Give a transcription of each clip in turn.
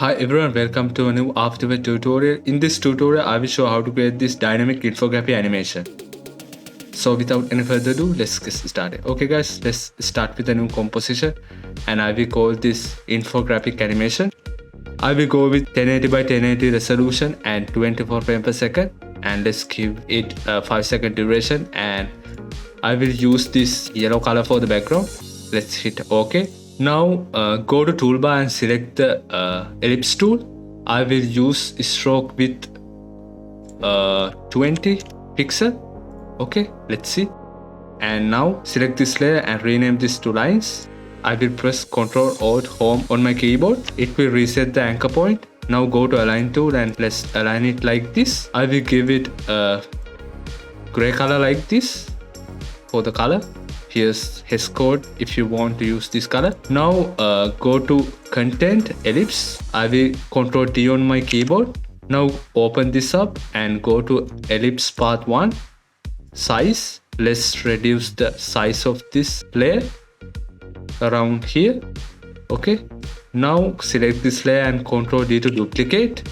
Hi everyone, welcome to a new After Effects tutorial. In this tutorial, I will show how to create this dynamic infographic animation. So without any further ado, let's get started. Okay guys, let's start with a new composition and I will call this infographic animation. I will go with 1080 by 1080 resolution and 24 frames per second, and let's give it a 5-second duration, and I will use this yellow color for the background. Let's hit OK. Now go to toolbar and select the ellipse tool. I will use stroke with 20 pixel. Okay, let's see. And now select this layer and rename this to lines. I will press Ctrl Alt Home on my keyboard. It will reset the anchor point. Now go to align tool and let's align it like this. I will give it a gray color like this for the color. Here's hex code if you want to use this color. Now go to content ellipse. I will Ctrl D on my keyboard. Now open this up and go to ellipse path 1 size. Let's reduce the size of this layer around here. Okay, now select this layer and Ctrl D to duplicate.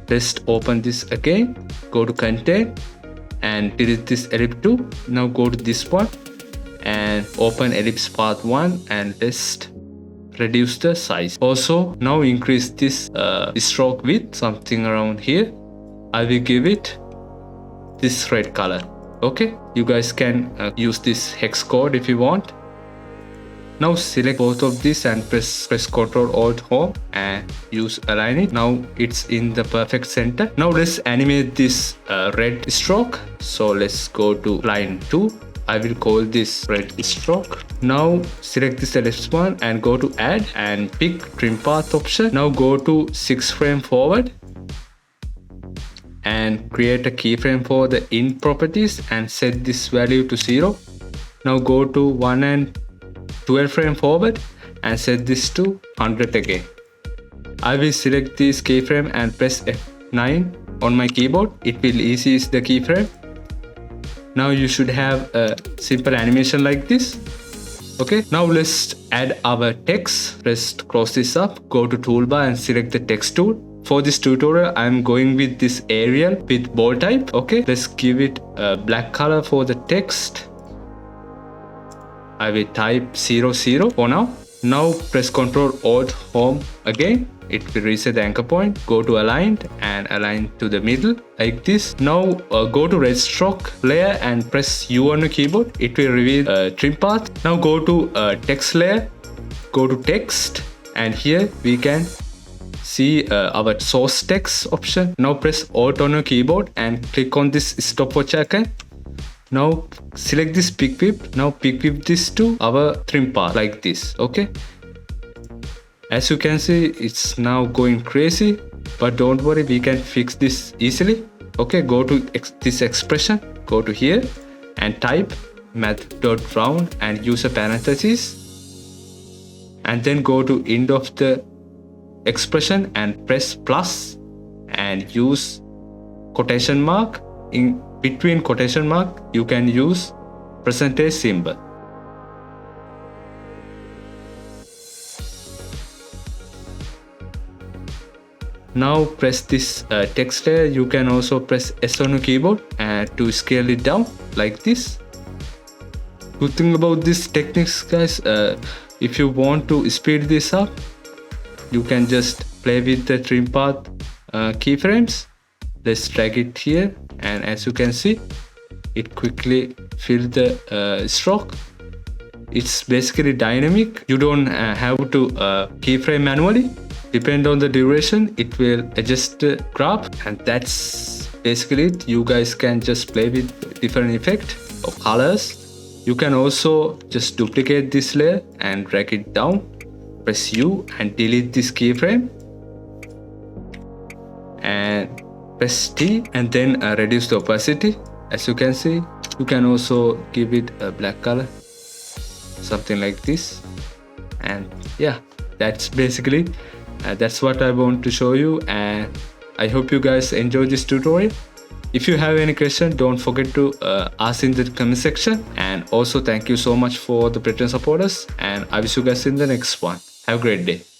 Let's open this again. Go to content and delete this ellipse 2. Now go to this one and open ellipse path 1 and just reduce the size. Also now increase this stroke width something around here. I will give it this red color. Okay, you guys can use this hex code if you want. Now select both of these and press Ctrl Alt Home and use align it. Now it's in the perfect center. Now let's animate this red stroke. So let's go to line 2. I will call this red stroke. Now select this ellipse one and go to add and pick trim path option. Now go to 6 frame forward and create a keyframe for the in properties and set this value to 0. Now go to 1 and 12 frame forward and set this to 100 again. I will select this keyframe and press F9 on my keyboard. It will easy the keyframe. Now you should have a simple animation like this. Okay, now let's add our text. Let's close this up. Go to toolbar and select the text tool. For this tutorial, I'm going with this Arial with bold type. Okay, let's give it a black color for the text. I will type 00 for now. Now press Ctrl Alt Home again. It will reset the anchor point. Go to aligned and align to the middle like this. Now go to red stroke layer and press U on the keyboard. It will reveal trim path. Now go to text layer. Go to text and here we can see our source text option. Now press Alt on your keyboard and click on this stopwatch icon. Now select this pick whip. Now pick whip this to our trim path like this. Okay, as you can see it's now going crazy, but don't worry, we can fix this easily. Okay, go to this expression, go to here and type math.round and use a parenthesis, and then go to end of the expression and press plus and use quotation mark. In between quotation mark you can use percentage symbol. Now press this text layer. You can also press S on your keyboard and to scale it down like this. Good thing about this techniques guys, if you want to speed this up, you can just play with the trim path keyframes. Let's drag it here and as you can see it quickly fills the stroke. It's basically dynamic. You don't have to keyframe manually. Depend on the duration, it will adjust the graph, and that's basically it. You guys can just play with different effects of colors. You can also just duplicate this layer and drag it down. Press U and delete this keyframe and press T and then reduce the opacity. As you can see, you can also give it a black color, something like this. And yeah, that's basically that's what I want to show you, and I hope you guys enjoy this tutorial. If you have any question, don't forget to ask in the comment section. And also thank you so much for the Patreon supporters, and I wish you guys in the next one. Have a great day.